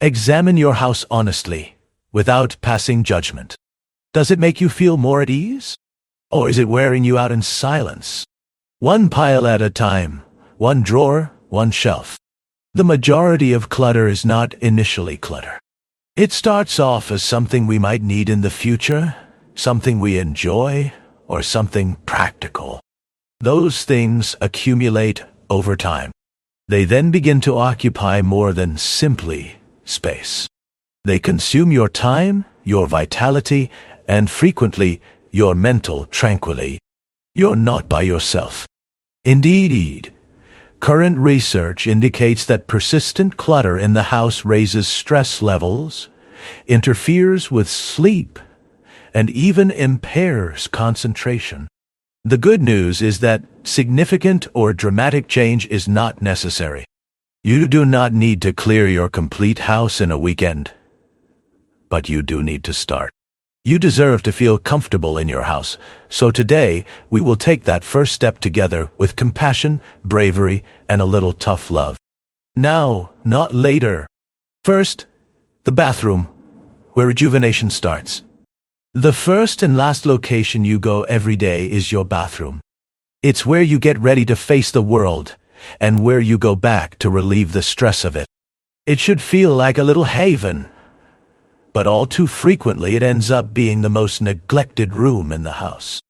Examine your house honestly, without passing judgment. Does it make you feel more at ease? Or is it wearing you out in silence? One pile at a time, one drawer, one shelf. The majority of clutter is not initially clutter. It starts off as something we might need in the future, something we enjoy, or something practical. Those things accumulate over time. They then begin to occupy more than simply space. They consume your time, your vitality, and frequently your mental tranquility. You're not by yourself. Indeed, current research indicates that persistent clutter in the house raises stress levels, interferes with sleep, and even impairs concentration. The good news is that significant or dramatic change is not necessary. You do not need to clear your complete house in a weekend, but you do need to start. You deserve to feel comfortable in your house, so today we will take that first step together with compassion, bravery, and a little tough love. Now, not later. First, the bathroom, where rejuvenation starts. The first and last location you go every day is your bathroom. It's where you get ready to face the world, and where you go back to relieve the stress of it. It should feel like a little haven, but all too frequently it ends up being the most neglected room in the house.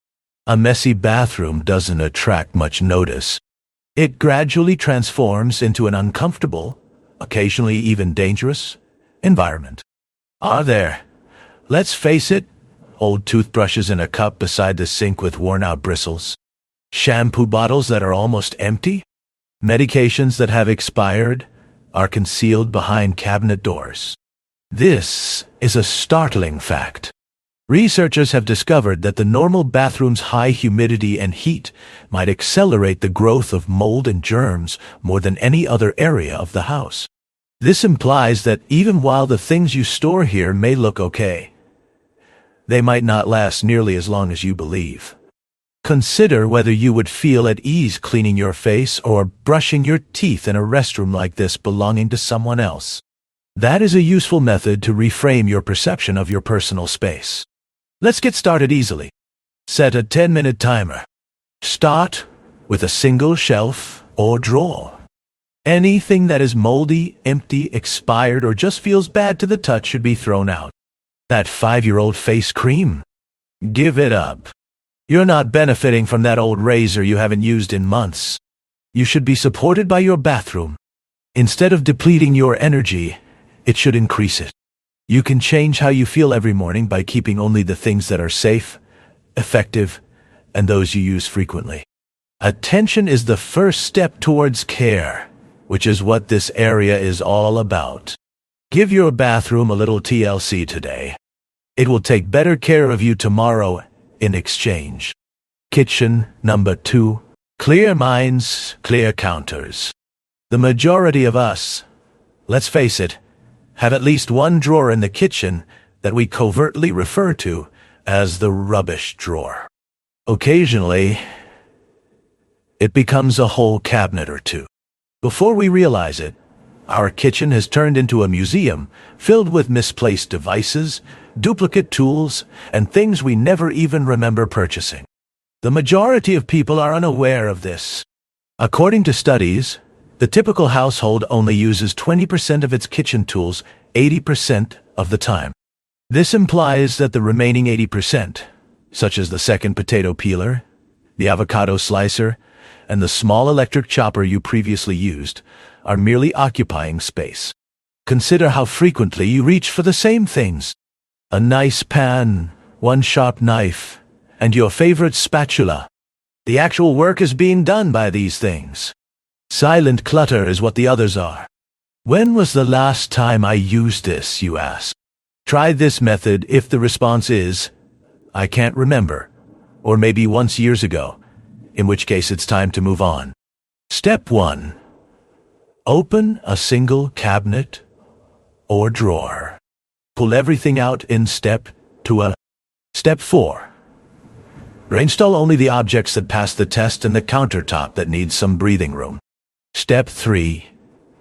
A messy bathroom doesn't attract much notice. It gradually transforms into an uncomfortable, occasionally even dangerous, environment. Are there, let's face it, old toothbrushes in a cup beside the sink with worn-out bristles? Shampoo bottles that are almost empty? Medications that have expired are concealed behind cabinet doors. This is a startling fact. Researchers have discovered that the normal bathroom's high humidity and heat might accelerate the growth of mold and germs more than any other area of the house. This implies that even while the things you store here may look okay, they might not last nearly as long as you believe. Consider whether you would feel at ease cleaning your face or brushing your teeth in a restroom like this belonging to someone else. That is a useful method to reframe your perception of your personal space. Let's get started easily. Set a 10-minute timer. Start with a single shelf or drawer. Anything that is moldy, empty, expired, or just feels bad to the touch should be thrown out. That 5-year-old face cream? Give it up. You're not benefiting from that old razor you haven't used in months. You should be supported by your bathroom. Instead of depleting your energy, it should increase it. You can change how you feel every morning by keeping only the things that are safe, effective, and those you use frequently. Attention is the first step towards care, which is what this area is all about. Give your bathroom a little TLC today. It will take better care of you tomorrow in exchange. Kitchen number 2. Clear minds, clear counters. The majority of us, let's face it, have at least one drawer in the kitchen that we covertly refer to as the rubbish drawer. Occasionally, it becomes a whole cabinet or two. Before we realize it, our kitchen has turned into a museum filled with misplaced devices, duplicate tools, and things we never even remember purchasing. The majority of people are unaware of this. According to studies, the typical household only uses 20% of its kitchen tools 80% of the time. This implies that the remaining 80%, such as the second potato peeler, the avocado slicer, and the small electric chopper you previously used, are merely occupying space. Consider how frequently you reach for the same things. A nice pan, one sharp knife, and your favorite spatula. The actual work is being done by these things. Silent clutter is what the others are. When was the last time I used this, you ask? Try this method if the response is, I can't remember, or maybe once years ago, in which case it's time to move on. Step 1. Open a single cabinet or drawer. Pull everything out in Step 2. Step 4. Reinstall only the objects that pass the test and the countertop that needs some breathing room. Step 3.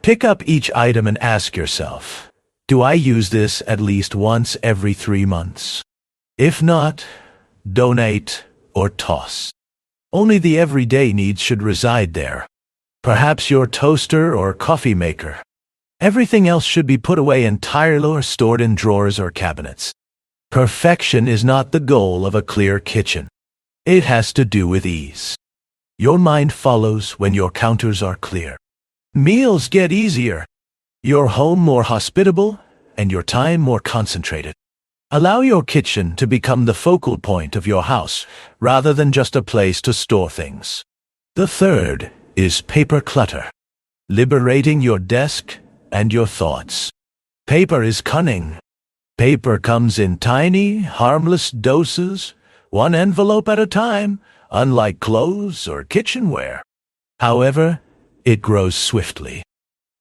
Pick up each item and ask yourself, Do I use this at least once every 3 months? If not, donate or toss. Only the everyday needs should reside there. Perhaps your toaster or coffee maker. Everything else should be put away entirely or stored in drawers or cabinets. Perfection is not the goal of a clear kitchen. It has to do with ease. Your mind follows when your counters are clear. Meals get easier. Your home more hospitable and your time more concentrated. Allow your kitchen to become the focal point of your house rather than just a place to store things. The third is paper clutter. Liberating your desk and your thoughts. Paper is cunning. Paper comes in tiny, harmless doses, one envelope at a time, unlike clothes or kitchenware. However, it grows swiftly.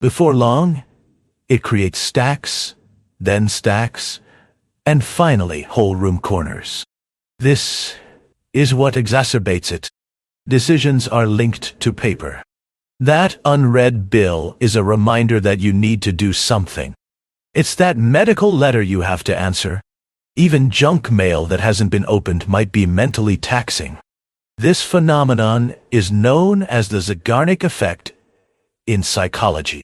Before long, it creates stacks, then stacks, and finally whole room corners. This is what exacerbates it. Decisions are linked to paper. That unread bill is a reminder that you need to do something. It's that medical letter you have to answer. Even junk mail that hasn't been opened might be mentally taxing. This phenomenon is known as the Zeigarnik effect in psychology.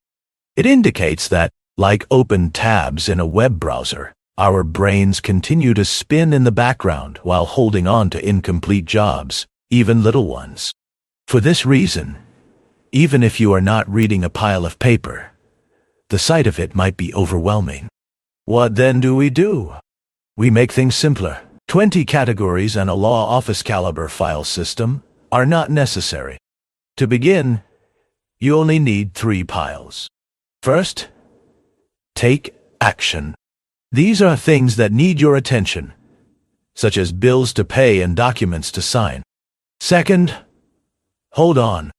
It indicates that, like open tabs in a web browser, our brains continue to spin in the background while holding on to incomplete jobs, even little ones. For this reason, even if you are not reading a pile of paper, the sight of it might be overwhelming. What then do? We make things simpler. 20 categories and a law office caliber file system are not necessary. To begin, you only need 3 piles. First, take action. These are things that need your attention, such as bills to pay and documents to sign. Second, hold on.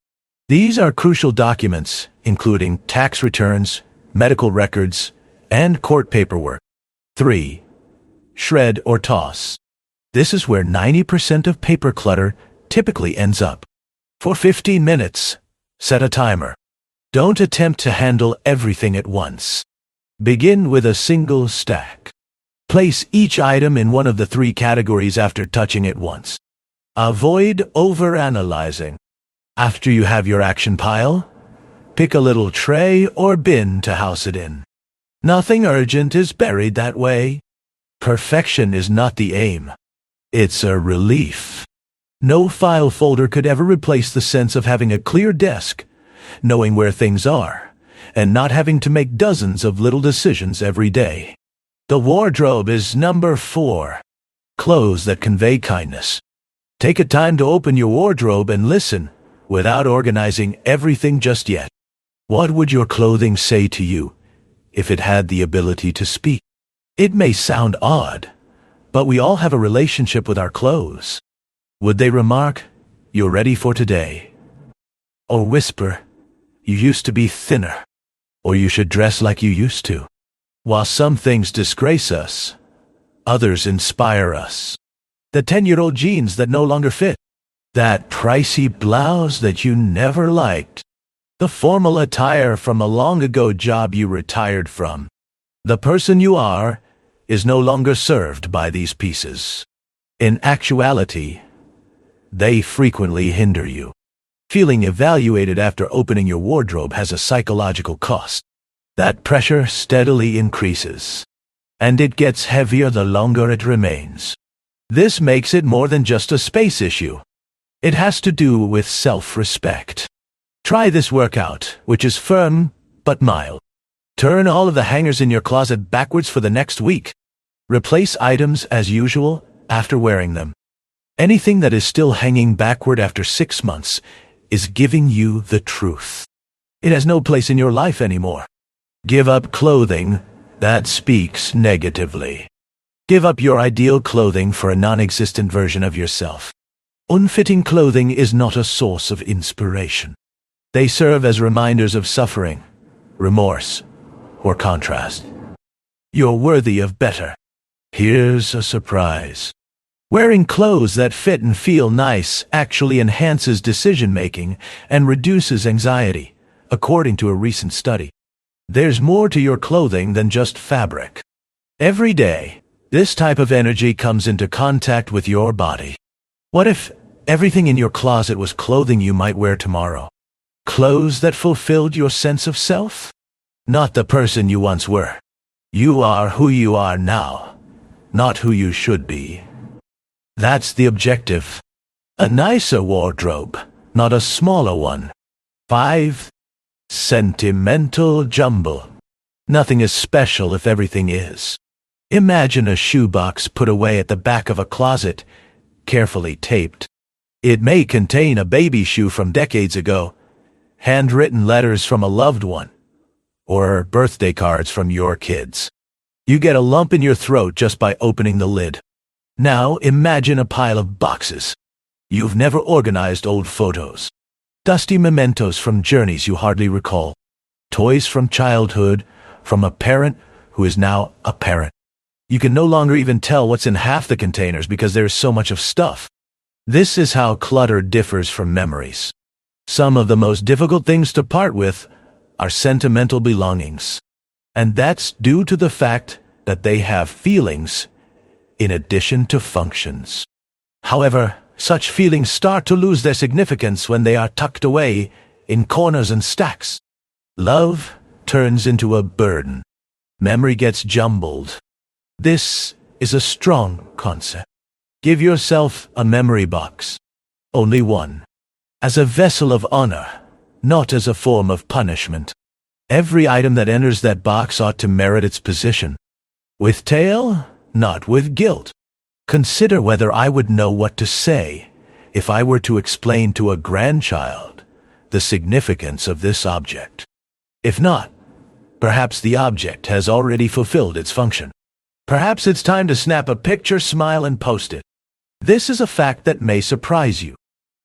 These are crucial documents, including tax returns, medical records, and court paperwork. 3. Shred or toss. This is where 90% of paper clutter typically ends up. For 15 minutes, set a timer. Don't attempt to handle everything at once. Begin with a single stack. Place each item in one of the 3 categories after touching it once. Avoid overanalyzing. After you have your action pile, pick a little tray or bin to house it in. Nothing urgent is buried that way. Perfection is not the aim. It's a relief. No file folder could ever replace the sense of having a clear desk, knowing where things are, and not having to make dozens of little decisions every day. The wardrobe is number 4. Clothes that convey kindness. Take a time to open your wardrobe and listen, without organizing everything just yet. What would your clothing say to you if it had the ability to speak? It may sound odd, but we all have a relationship with our clothes. Would they remark, "You're ready for today"? Or whisper, "You used to be thinner," or "You should dress like you used to"? While some things disgrace us, others inspire us. The 10-year-old jeans that no longer fit. That pricey blouse that you never liked. The formal attire from a long-ago job you retired from. The person you are is no longer served by these pieces. In actuality, they frequently hinder you. Feeling evaluated after opening your wardrobe has a psychological cost. That pressure steadily increases, and it gets heavier the longer it remains. This makes it more than just a space issue. It has to do with self-respect. Try this workout, which is firm but mild. Turn all of the hangers in your closet backwards for the next week. Replace items as usual after wearing them. Anything that is still hanging backward after 6 months is giving you the truth. It has no place in your life anymore. Give up clothing that speaks negatively. Give up your ideal clothing for a non-existent version of yourself. Unfitting clothing is not a source of inspiration. They serve as reminders of suffering, remorse, or contrast. You're worthy of better. Here's a surprise. Wearing clothes that fit and feel nice actually enhances decision-making and reduces anxiety, according to a recent study. There's more to your clothing than just fabric. Every day, this type of energy comes into contact with your body. What if everything in your closet was clothing you might wear tomorrow? Clothes that fulfilled your sense of self? Not the person you once were. You are who you are now, not who you should be. That's the objective. A nicer wardrobe, not a smaller one. 5. Sentimental jumble. Nothing is special if everything is. Imagine a shoebox put away at the back of a closet, carefully taped. It may contain a baby shoe from decades ago, handwritten letters from a loved one, or birthday cards from your kids. You get a lump in your throat just by opening the lid. Now imagine a pile of boxes. You've never organized old photos. Dusty mementos from journeys you hardly recall. Toys from childhood, from a parent who is now a parent. You can no longer even tell what's in half the containers because there's so much of stuff. This is how clutter differs from memories. Some of the most difficult things to part with are sentimental belongings. And that's due to the fact that they have feelings in addition to functions. However, such feelings start to lose their significance when they are tucked away in corners and stacks. Love turns into a burden. Memory gets jumbled. This is a strong concept. Give yourself a memory box. Only one. As a vessel of honor, not as a form of punishment. Every item that enters that box ought to merit its position. With tail, not with guilt. Consider whether I would know what to say if I were to explain to a grandchild the significance of this object. If not, perhaps the object has already fulfilled its function. Perhaps it's time to snap a picture, smile, and post it. This is a fact that may surprise you.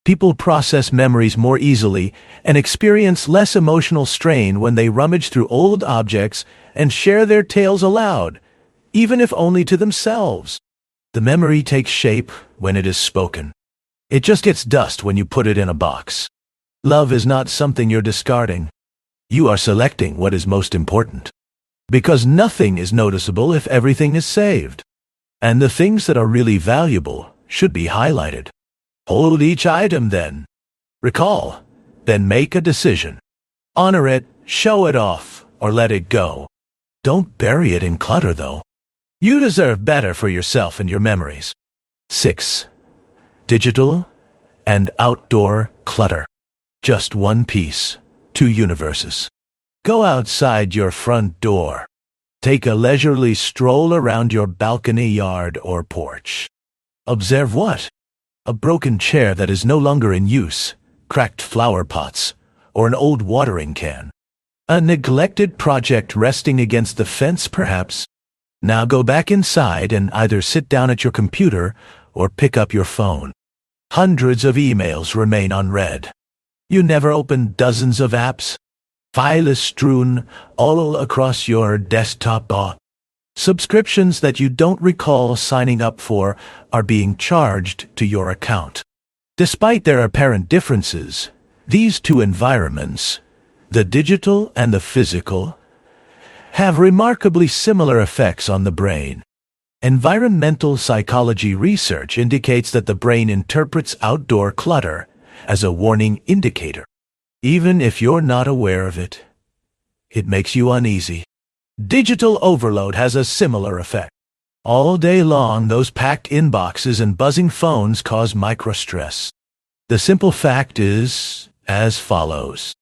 People process memories more easily and experience less emotional strain when they rummage through old objects and share their tales aloud, even if only to themselves. The memory takes shape when it is spoken. It just gets dust when you put it in a box. Love is not something you're discarding. You are selecting what is most important. Because nothing is noticeable if everything is saved. And the things that are really valuable should be highlighted. Hold each item then. Recall, then make a decision. Honor it, show it off, or let it go. Don't bury it in clutter though. You deserve better for yourself and your memories. 6. Digital and outdoor clutter. Just one piece, two universes. Go outside your front door. Take a leisurely stroll around your balcony, yard, or porch. Observe what? A broken chair that is no longer in use, cracked flower pots, or an old watering can. A neglected project resting against the fence, perhaps. Now go back inside and either sit down at your computer or pick up your phone. Hundreds of emails remain unread. You never opened dozens of apps. Files strewn all across your desktop. Subscriptions that you don't recall signing up for are being charged to your account. Despite their apparent differences, these two environments, the digital and the physical, have remarkably similar effects on the brain. Environmental psychology research indicates that the brain interprets outdoor clutter as a warning indicator. Even if you're not aware of it, it makes you uneasy. Digital overload has a similar effect. All day long, those packed inboxes and buzzing phones cause microstress. The simple fact is as follows.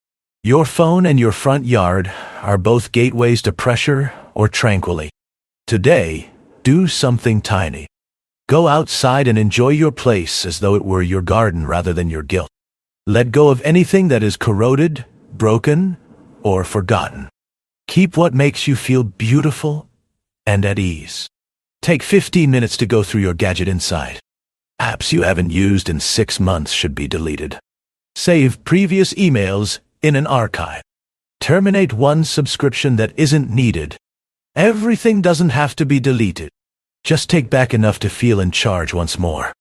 Your phone and your front yard are both gateways to pressure or tranquility. Today, do something tiny. Go outside and enjoy your place as though it were your garden rather than your guilt. Let go of anything that is corroded, broken, or forgotten. Keep what makes you feel beautiful and at ease. Take 15 minutes to go through your gadget inside. Apps you haven't used in 6 months should be deleted. Save previous emails in an archive. Terminate one subscription that isn't needed. Everything doesn't have to be deleted. Just take back enough to feel in charge once more.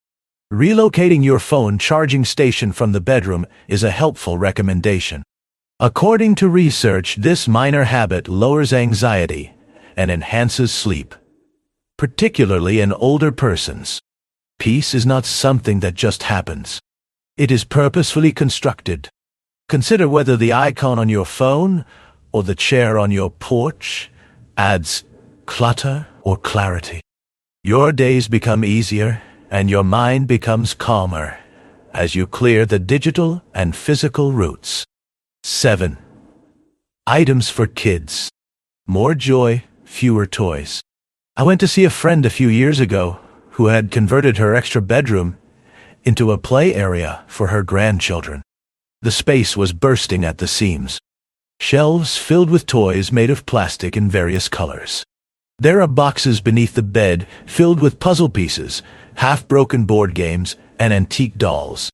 Relocating your phone charging station from the bedroom is a helpful recommendation. According to research, this minor habit lowers anxiety and enhances sleep, particularly in older persons. Peace is not something that just happens. It is purposefully constructed. Consider whether the icon on your phone or the chair on your porch adds clutter or clarity. Your days become easier and your mind becomes calmer as you clear the digital and physical roots. 7. Items for kids. More joy, fewer toys. I went to see a friend a few years ago who had converted her extra bedroom into a play area for her grandchildren. The space was bursting at the seams. Shelves filled with toys made of plastic in various colors. There are boxes beneath the bed filled with puzzle pieces, half-broken board games, and antique dolls.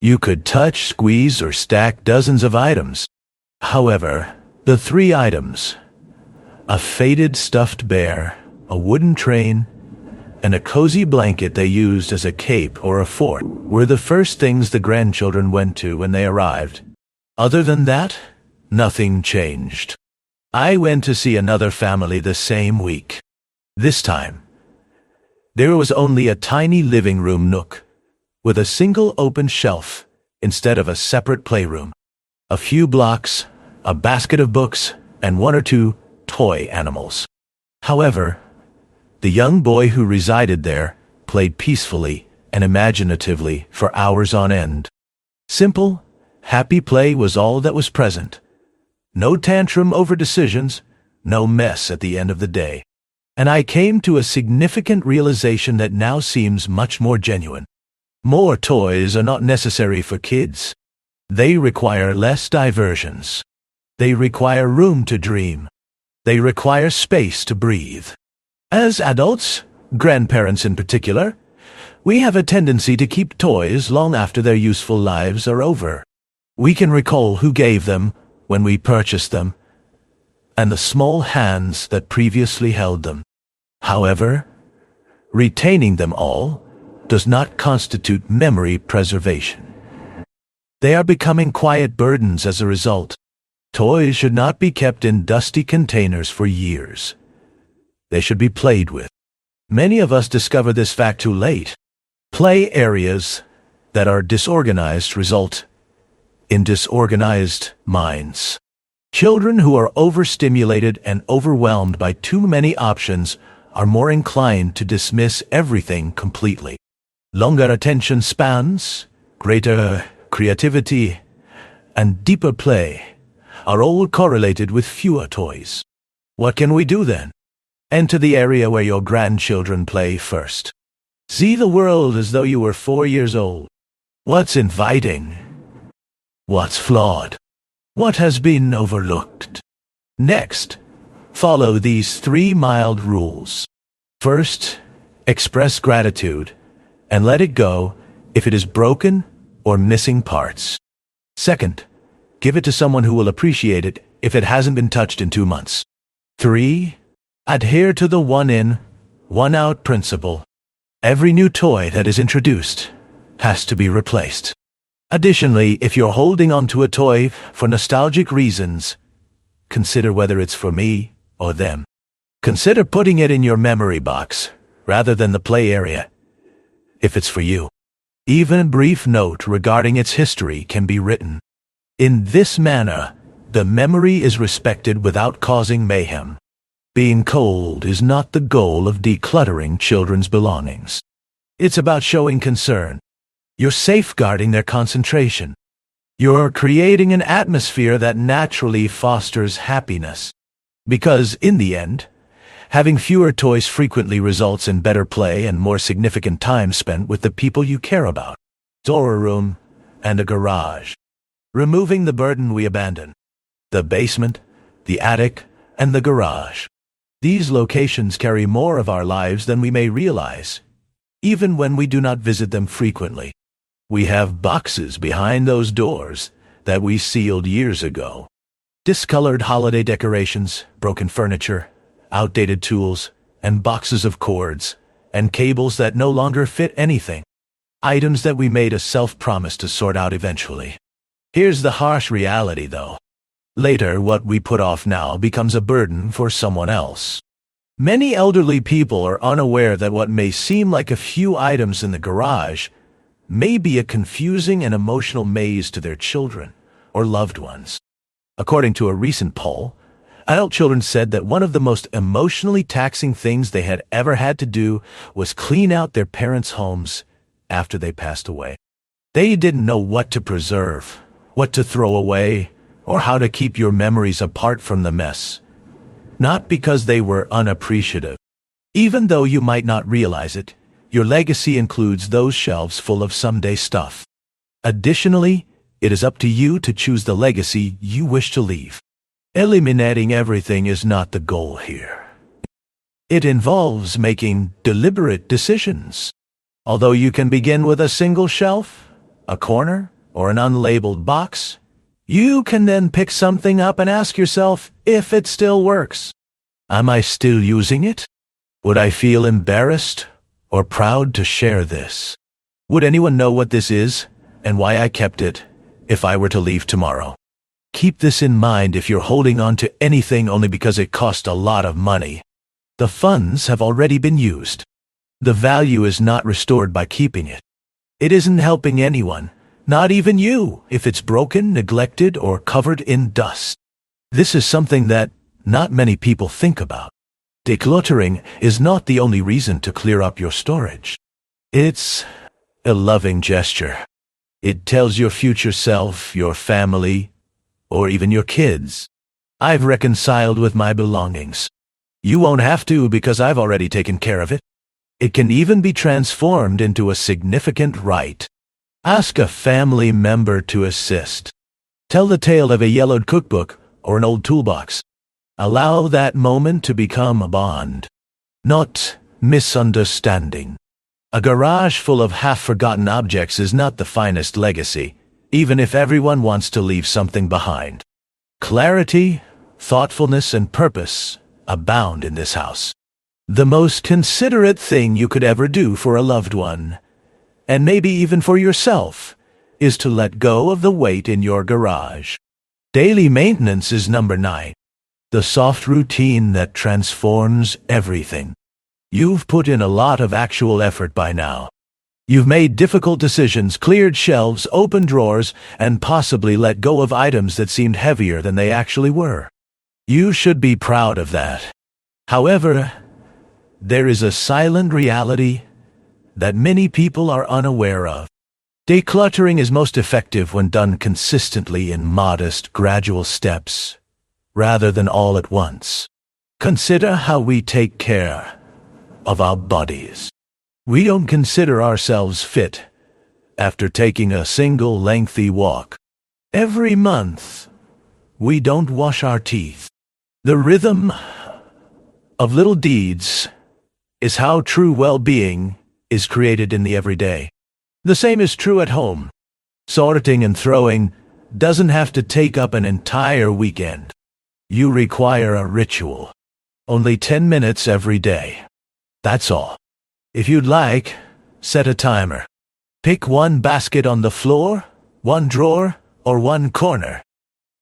You could touch, squeeze, or stack dozens of items. However, the 3 items, a faded stuffed bear, a wooden train, and a cozy blanket they used as a cape or a fort, were the first things the grandchildren went to when they arrived. Other than that, nothing changed. I went to see another family the same week. This time, there was only a tiny living room nook, with a single open shelf instead of a separate playroom, a few blocks, a basket of books, and 1 or 2 toy animals. However, the young boy who resided there played peacefully and imaginatively for hours on end. Simple, happy play was all that was present. No tantrum over decisions, no mess at the end of the day. And I came to a significant realization that now seems much more genuine. More toys are not necessary for kids. They require less diversions. They require room to dream. They require space to breathe. As adults, grandparents in particular, we have a tendency to keep toys long after their useful lives are over. We can recall who gave them when we purchased them, and the small hands that previously held them. However, retaining them all does not constitute memory preservation. They are becoming quiet burdens as a result. Toys should not be kept in dusty containers for years. They should be played with. Many of us discover this fact too late. Play areas that are disorganized result in disorganized minds. Children who are overstimulated and overwhelmed by too many options are more inclined to dismiss everything completely. Longer attention spans, greater creativity, and deeper play are all correlated with fewer toys. What can we do then? Enter the area where your grandchildren play first. See the world as though you were 4 years old. What's inviting? What's flawed? What has been overlooked? Next, follow these 3 mild rules. First, express gratitude and let it go if it is broken or missing parts. Second, give it to someone who will appreciate it if it hasn't been touched in 2 months. 3, adhere to the 1 in, 1 out principle. Every new toy that is introduced has to be replaced. Additionally, if you're holding on to a toy for nostalgic reasons, consider whether it's for me or them. Consider putting it in your memory box rather than the play area, if it's for you. Even a brief note regarding its history can be written. In this manner, the memory is respected without causing mayhem. Being cold is not the goal of decluttering children's belongings. It's about showing concern. You're safeguarding their concentration. You're creating an atmosphere that naturally fosters happiness. Because, in the end, having fewer toys frequently results in better play and more significant time spent with the people you care about. Storage room and a garage. Removing the burden we abandon. The basement, the attic, and the garage. These locations carry more of our lives than we may realize, even when we do not visit them frequently. We have boxes behind those doors that we sealed years ago. Discolored holiday decorations, broken furniture, outdated tools, and boxes of cords and cables that no longer fit anything. Items that we made a self-promise to sort out eventually. Here's the harsh reality, though. Later, what we put off now becomes a burden for someone else. Many elderly people are unaware that what may seem like a few items in the garage may be a confusing and emotional maze to their children or loved ones. According to a recent poll, adult children said that one of the most emotionally taxing things they had ever had to do was clean out their parents' homes after they passed away. They didn't know what to preserve, what to throw away, or how to keep your memories apart from the mess. Not because they were unappreciative. Even though you might not realize it, your legacy includes those shelves full of someday stuff. Additionally, it is up to you to choose the legacy you wish to leave. Eliminating everything is not the goal here. It involves making deliberate decisions. Although you can begin with a single shelf, a corner, or an unlabeled box, you can then pick something up and ask yourself if it still works. Am I still using it? Would I feel embarrassed or proud to share this? Would anyone know what this is and why I kept it if I were to leave tomorrow? Keep this in mind if you're holding on to anything only because it cost a lot of money. The funds have already been used. The value is not restored by keeping it. It isn't helping anyone, not even you, if it's broken, neglected, or covered in dust. This is something that not many people think about. Decluttering is not the only reason to clear up your storage. It's a loving gesture. It tells your future self, your family, or even your kids, I've reconciled with my belongings. You won't have to because I've already taken care of it. It can even be transformed into a significant rite. Ask a family member to assist. Tell the tale of a yellowed cookbook or an old toolbox. Allow that moment to become a bond, not misunderstanding. A garage full of half-forgotten objects is not the finest legacy, even if everyone wants to leave something behind. Clarity, thoughtfulness, and purpose abound in this house. The most considerate thing you could ever do for a loved one, and maybe even for yourself, is to let go of the weight in your garage. Daily maintenance is number 9. The soft routine that transforms everything. You've put in a lot of actual effort by now. You've made difficult decisions, cleared shelves, opened drawers, and possibly let go of items that seemed heavier than they actually were. You should be proud of that. However, there is a silent reality that many people are unaware of. Decluttering is most effective when done consistently in modest, gradual steps, rather than all at once. Consider how we take care of our bodies. We don't consider ourselves fit after taking a single lengthy walk. Every month, we don't wash our teeth. The rhythm of little deeds is how true well-being is created in the everyday. The same is true at home. Sorting and throwing doesn't have to take up an entire weekend. You require a ritual. Only 10 minutes every day. That's all. If you'd like, set a timer. Pick one basket on the floor, one drawer, or one corner.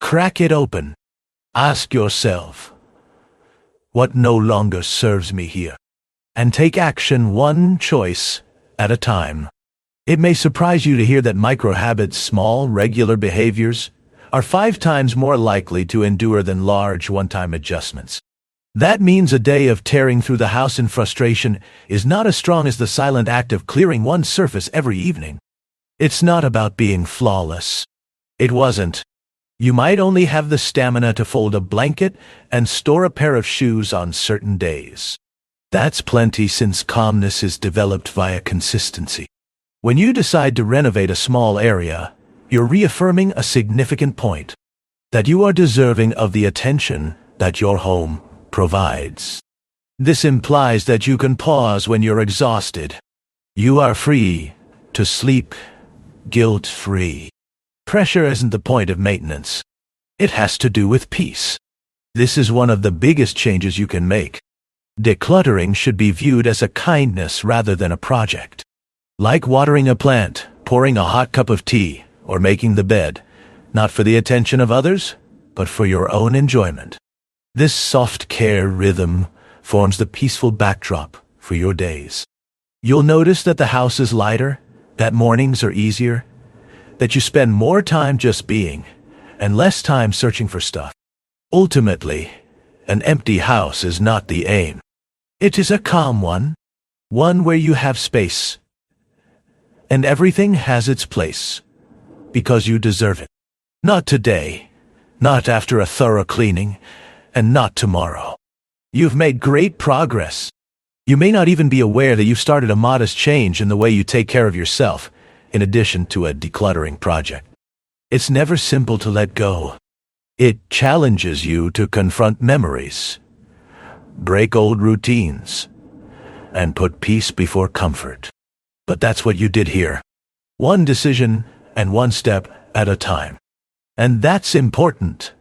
Crack it open. Ask yourself, what no longer serves me here? And take action one choice at a time. It may surprise you to hear that micro-habits, small, regular behaviors, are 5 times more likely to endure than large one-time adjustments. That means a day of tearing through the house in frustration is not as strong as the silent act of clearing one surface every evening. It's not about being flawless. It wasn't. You might only have the stamina to fold a blanket and store a pair of shoes on certain days. That's plenty, since calmness is developed via consistency. When you decide to renovate a small area, you're reaffirming a significant point, that you are deserving of the attention that your home provides. This implies that you can pause when you're exhausted. You are free to sleep guilt-free. Pressure isn't the point of maintenance. It has to do with peace. This is one of the biggest changes you can make. Decluttering should be viewed as a kindness rather than a project. Like watering a plant, pouring a hot cup of tea, or making the bed, not for the attention of others, but for your own enjoyment. This soft care rhythm forms the peaceful backdrop for your days. You'll notice that the house is lighter, that mornings are easier, that you spend more time just being, and less time searching for stuff. Ultimately, an empty house is not the aim. It is a calm one where you have space, and everything has its place, because you deserve it. Not today, not after a thorough cleaning, and not tomorrow. You've made great progress. You may not even be aware that you've started a modest change in the way you take care of yourself, in addition to a decluttering project. It's never simple to let go. It challenges you to confront memories, break old routines, and put peace before comfort. But that's what you did here. One decision and one step at a time. And that's important,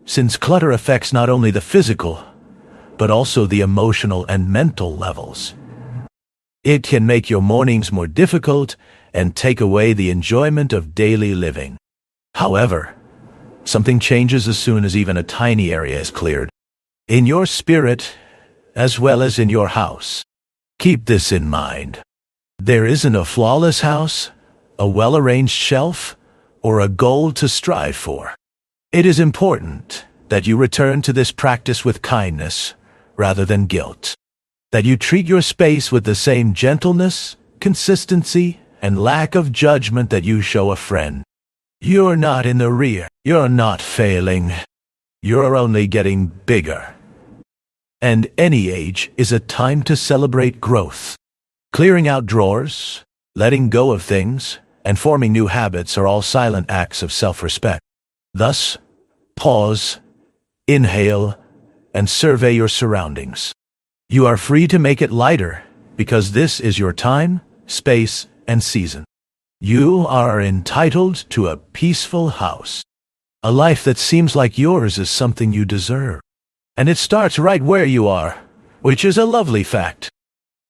since clutter affects not only the physical, but also the emotional and mental levels. It can make your mornings more difficult and take away the enjoyment of daily living. However, something changes as soon as even a tiny area is cleared. In your spirit, as well as in your house. Keep this in mind. There isn't a flawless house, a well-arranged shelf, or a goal to strive for. It is important that you return to this practice with kindness rather than guilt. That you treat your space with the same gentleness, consistency, and lack of judgment that you show a friend. You're not in the rear. You're not failing. You're only getting bigger. And any age is a time to celebrate growth. Clearing out drawers, letting go of things, and forming new habits are all silent acts of self-respect. Thus, pause, inhale, and survey your surroundings. You are free to make it lighter, because this is your time, space, and season. You are entitled to a peaceful house. A life that seems like yours is something you deserve. And it starts right where you are, which is a lovely fact.